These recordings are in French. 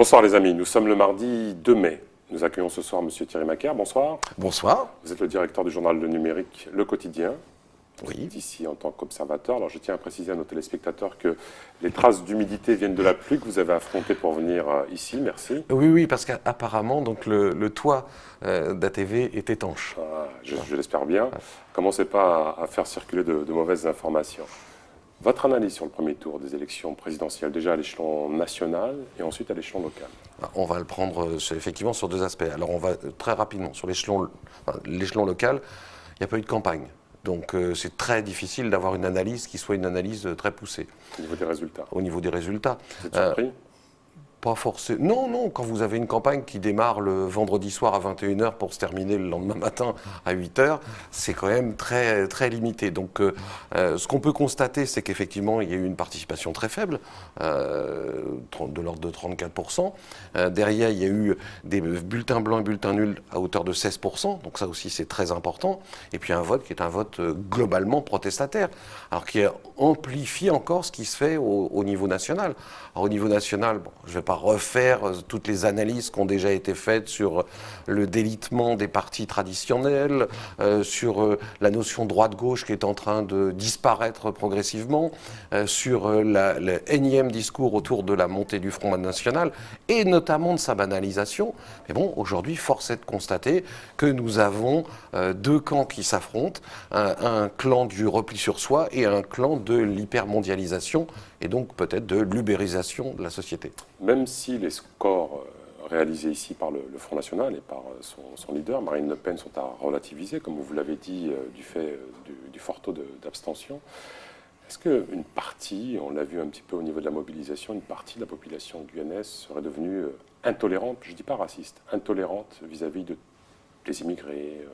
Bonsoir les amis, nous sommes le mardi 2 mai. Nous accueillons ce soir M. Thierry Macaire. Bonsoir. Bonsoir. Vous êtes le directeur du journal Le Numérique, Le Quotidien. Oui. Vous êtes ici en tant qu'observateur. Alors je tiens à préciser à nos téléspectateurs que les traces d'humidité viennent de la pluie que vous avez affrontée pour venir ici. Merci. Oui, parce qu'apparemment donc le toit d'ATV est étanche. Je l'espère bien. Commencez pas à faire circuler de mauvaises informations. Votre analyse sur le premier tour des élections présidentielles, déjà à l'échelon national et ensuite à l'échelon local? On va le prendre effectivement sur deux aspects. Alors on va très rapidement sur l'échelon local, il n'y a pas eu de campagne. Donc c'est très difficile d'avoir une analyse qui soit une analyse très poussée. Au niveau des résultats? Au niveau des résultats. Vous êtes surpris? Pas forcément. Non, quand vous avez une campagne qui démarre le vendredi soir à 21h pour se terminer le lendemain matin à 8h, c'est quand même très, très limité. Donc ce qu'on peut constater, c'est qu'effectivement, il y a eu une participation très faible, de l'ordre de 34%. Derrière, il y a eu des bulletins blancs et bulletins nuls à hauteur de 16%. Donc ça aussi, c'est très important. Et puis un vote qui est un vote globalement protestataire, alors qui amplifie encore ce qui se fait au niveau national. Alors, au niveau national, bon, je ne vais pas refaire toutes les analyses qui ont déjà été faites sur le délitement des partis traditionnels, sur la notion droite-gauche qui est en train de disparaître progressivement, sur le énième discours autour de la montée du Front National et notamment de sa banalisation. Mais bon, aujourd'hui, force est de constater que nous avons deux camps qui s'affrontent, un clan du repli sur soi et un clan de l'hypermondialisation et donc peut-être de l'ubérisation de la société. Même si les scores réalisés ici par le Front National et par son leader, Marine Le Pen, sont à relativiser, comme vous l'avez dit, du fait du fort taux d'abstention, est-ce qu'une partie, on l'a vu un petit peu au niveau de la mobilisation, une partie de la population guyanaise serait devenue intolérante, je ne dis pas raciste, intolérante vis-à-vis des immigrés,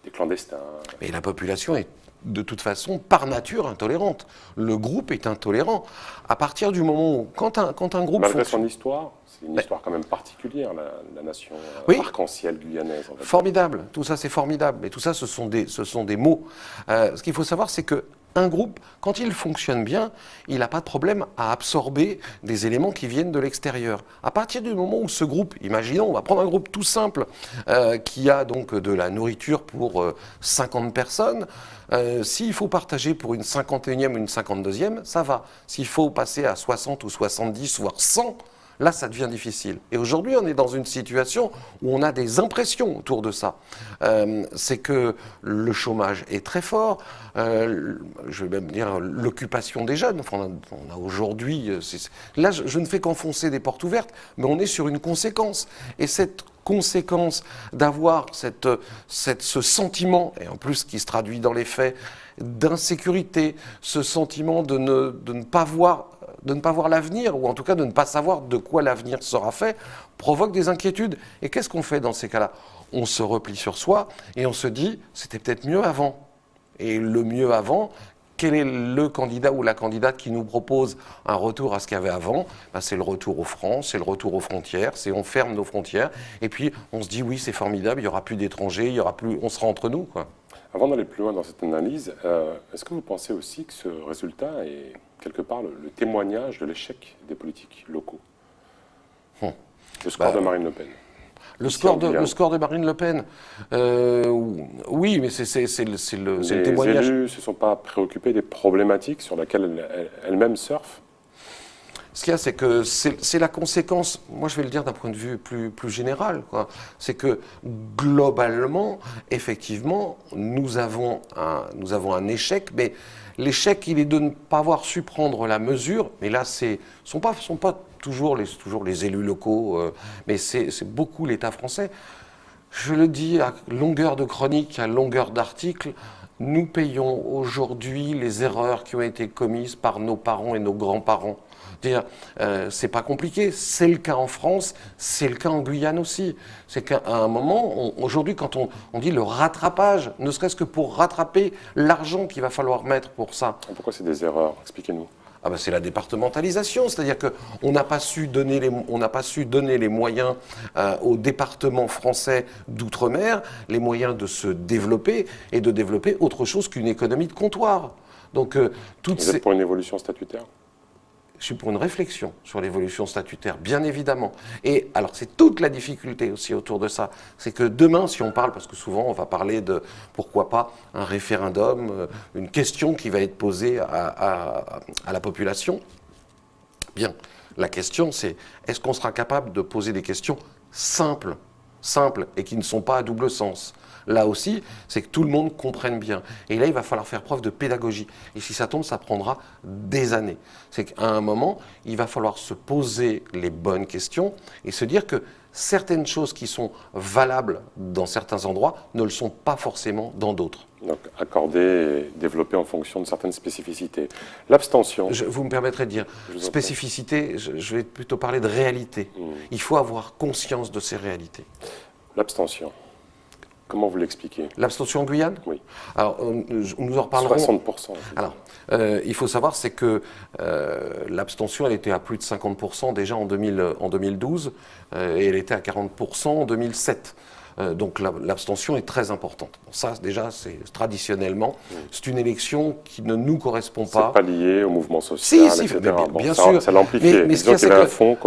des clandestins? Mais la population est de toute façon, par nature, intolérante. Le groupe est intolérant. À partir du moment où, quand un groupe malgré fonctionne... son histoire, c'est une histoire quand même particulière, la nation arc-en-ciel guyanaise. Formidable, tout ça c'est formidable. Mais tout ça, ce sont des mots. Ce qu'il faut savoir, c'est que un groupe, quand il fonctionne bien, il n'a pas de problème à absorber des éléments qui viennent de l'extérieur. À partir du moment où ce groupe, imaginons, on va prendre un groupe tout simple, qui a donc de la nourriture pour 50 personnes, s'il faut partager pour une 51e ou une 52e, ça va. S'il faut passer à 60 ou 70, voire 100, là, ça devient difficile. Et aujourd'hui, on est dans une situation où on a des impressions autour de ça. C'est que le chômage est très fort, je vais même dire l'occupation des jeunes. Enfin, on a aujourd'hui... Là, je ne fais qu'enfoncer des portes ouvertes, mais on est sur une conséquence. Et cette conséquence d'avoir ce sentiment, et en plus qui se traduit dans les faits, d'insécurité, ce sentiment de ne pas voir l'avenir, ou en tout cas de ne pas savoir de quoi l'avenir sera fait, provoque des inquiétudes. Et qu'est-ce qu'on fait dans ces cas-là? On se replie sur soi et on se dit, c'était peut-être mieux avant. Et le mieux avant, quel est le candidat ou la candidate qui nous propose un retour à ce qu'il y avait avant? C'est le retour aux francs, c'est le retour aux frontières, c'est on ferme nos frontières, et puis on se dit, oui, c'est formidable, il n'y aura plus d'étrangers, on sera entre nous, quoi. Avant d'aller plus loin dans cette analyse, est-ce que vous pensez aussi que ce résultat est quelque part le témoignage de l'échec des politiques locaux? Le score de Marine Le Pen. Le score de Marine Le Pen, oui, mais c'est le témoignage. Les élus ne se sont pas préoccupés des problématiques sur lesquelles elles-mêmes surfent? Ce qu'il y a, c'est que c'est la conséquence, moi je vais le dire d'un point de vue plus général, c'est que globalement, effectivement, nous avons un échec, mais l'échec, il est de ne pas avoir su prendre la mesure, mais là, sont pas toujours les élus locaux, mais c'est beaucoup l'État français. Je le dis à longueur de chronique, à longueur d'article, nous payons aujourd'hui les erreurs qui ont été commises par nos parents et nos grands-parents. C'est pas compliqué, c'est le cas en France, c'est le cas en Guyane aussi. C'est qu'à un moment, aujourd'hui, quand on dit le rattrapage, ne serait-ce que pour rattraper l'argent qu'il va falloir mettre pour ça. Pourquoi c'est des erreurs? Expliquez-nous. C'est la départementalisation, c'est-à-dire qu'on n'a pas su donner les moyens aux départements français d'outre-mer, les moyens de se développer et de développer autre chose qu'une économie de comptoir. Donc, Vous êtes pour une évolution statutaire? Je suis pour une réflexion sur l'évolution statutaire, bien évidemment. Et alors, c'est toute la difficulté aussi autour de ça. C'est que demain, si on parle, parce que souvent on va parler de, pourquoi pas, un référendum, une question qui va être posée à la population. Bien, la question c'est, est-ce qu'on sera capable de poser des questions simples et qui ne sont pas à double sens? Là aussi, c'est que tout le monde comprenne bien. Et là, il va falloir faire preuve de pédagogie. Et si ça tombe, ça prendra des années. C'est qu'à un moment, il va falloir se poser les bonnes questions et se dire que certaines choses qui sont valables dans certains endroits ne le sont pas forcément dans d'autres. Donc, accorder et développer en fonction de certaines spécificités. L'abstention. Vous me permettrez de dire, spécificité, je vais plutôt parler de réalité. Il faut avoir conscience de ces réalités. L'abstention. Comment vous l'expliquez? L'abstention en Guyane? Oui. Alors, nous en reparlerons. 60%. Alors, il faut savoir, c'est que l'abstention, elle était à plus de 50% déjà en 2012, et elle était à 40% en 2007. Donc l'abstention est très importante. Bon, ça, déjà, c'est traditionnellement, c'est une élection qui ne nous correspond pas. C'est pas lié au mouvement social, si, etc. Bien sûr. Ça l'amplifie. Mais Disons qu'il y avait un fond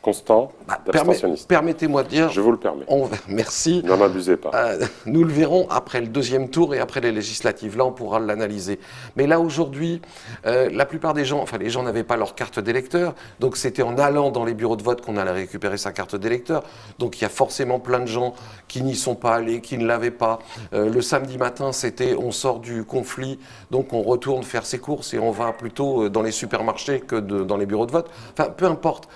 constant d'abstentionniste. Permettez-moi de dire... Je vous le permets. Merci. N'en abusez pas. Nous le verrons après le deuxième tour et après les législatives. Là, on pourra l'analyser. Mais là, aujourd'hui, la plupart des gens, enfin, les gens n'avaient pas leur carte d'électeur. Donc, c'était en allant dans les bureaux de vote qu'on allait récupérer sa carte d'électeur. Donc, il y a forcément plein de gens qui n'y sont pas allés, qui ne l'avaient pas. Le samedi matin, c'était on sort du conflit, donc on retourne faire ses courses et on va plutôt dans les supermarchés que dans les bureaux de vote. Enfin, peu importe.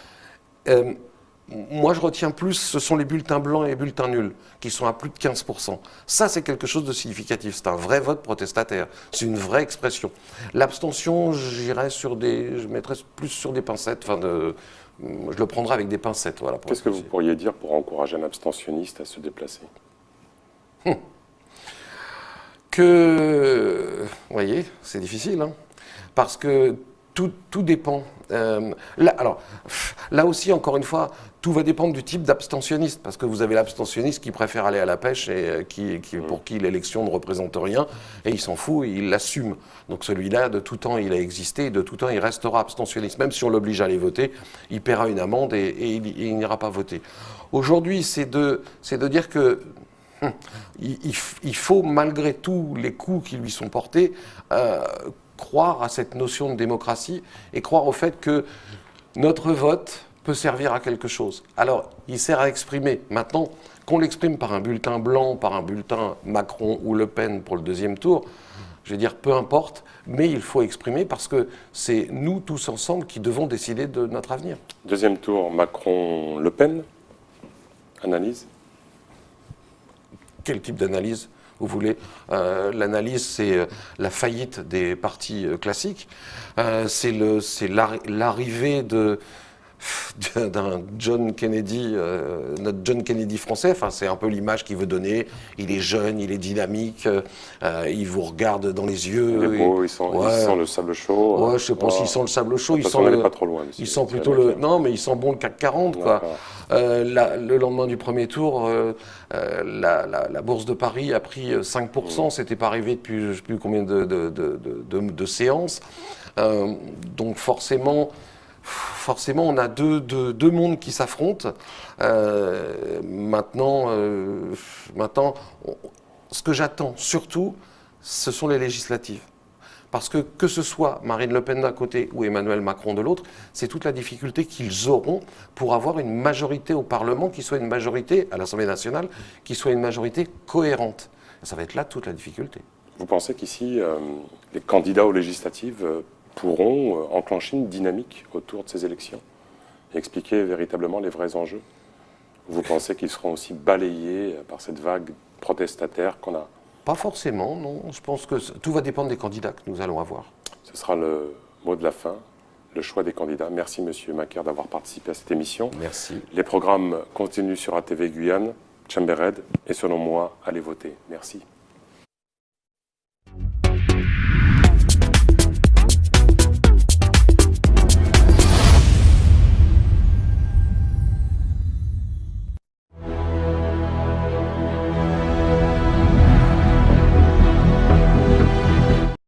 Moi, je retiens plus, ce sont les bulletins blancs et les bulletins nuls, qui sont à plus de 15%. Ça, c'est quelque chose de significatif. C'est un vrai vote protestataire. C'est une vraie expression. L'abstention, je mettrais plus sur des pincettes. Enfin, je le prendrai avec des pincettes. Voilà, qu'est-ce que vous pourriez dire pour encourager un abstentionniste à se déplacer? Vous voyez, c'est difficile, hein, parce que tout dépend. Là aussi, encore une fois, tout va dépendre du type d'abstentionniste, parce que vous avez l'abstentionniste qui préfère aller à la pêche et pour qui l'élection ne représente rien, et il s'en fout et il l'assume. Donc celui-là, de tout temps, il a existé, et de tout temps, il restera abstentionniste. Même si on l'oblige à aller voter, il paiera une amende et il n'ira pas voter. Aujourd'hui, c'est de dire que il faut, malgré tous les coups qui lui sont portés, croire à cette notion de démocratie et croire au fait que notre vote peut servir à quelque chose. Alors, il sert à exprimer. Maintenant, qu'on l'exprime par un bulletin blanc, par un bulletin Macron ou Le Pen pour le deuxième tour, je vais dire peu importe, mais il faut exprimer parce que c'est nous tous ensemble qui devons décider de notre avenir. Deuxième tour, Macron-Le Pen. Analyse? Quel type d'analyse vous voulez? L'analyse, c'est la faillite des partis classiques. C'est l'arrivée d'un John Kennedy, notre John Kennedy français. Enfin, c'est un peu l'image qu'il veut donner. Il est jeune, il est dynamique, il vous regarde dans les yeux. Il est beau, il sent le sable chaud. Ouais, je pense qu'il sent le sable chaud. On n'est pas trop loin. Il sent plutôt non, mais il sent bon le CAC 40, quoi. Le lendemain du premier tour, la bourse de Paris a pris 5%. C'était pas arrivé depuis je ne sais plus combien de séances. Donc forcément, on a deux mondes qui s'affrontent. Maintenant, ce que j'attends surtout, ce sont les législatives. Parce que ce soit Marine Le Pen d'un côté ou Emmanuel Macron de l'autre, c'est toute la difficulté qu'ils auront pour avoir une majorité au Parlement, qui soit une majorité à l'Assemblée nationale, qui soit une majorité cohérente. Ça va être là toute la difficulté. Vous pensez qu'ici, les candidats aux législatives pourront enclencher une dynamique autour de ces élections et expliquer véritablement les vrais enjeux? Vous pensez qu'ils seront aussi balayés par cette vague protestataire qu'on a? Pas forcément, non. Je pense que tout va dépendre des candidats que nous allons avoir. Ce sera le mot de la fin, le choix des candidats. Merci Monsieur Macaire d'avoir participé à cette émission. Merci. Les programmes continuent sur ATV Guyane, Chambered, et selon moi, allez voter. Merci.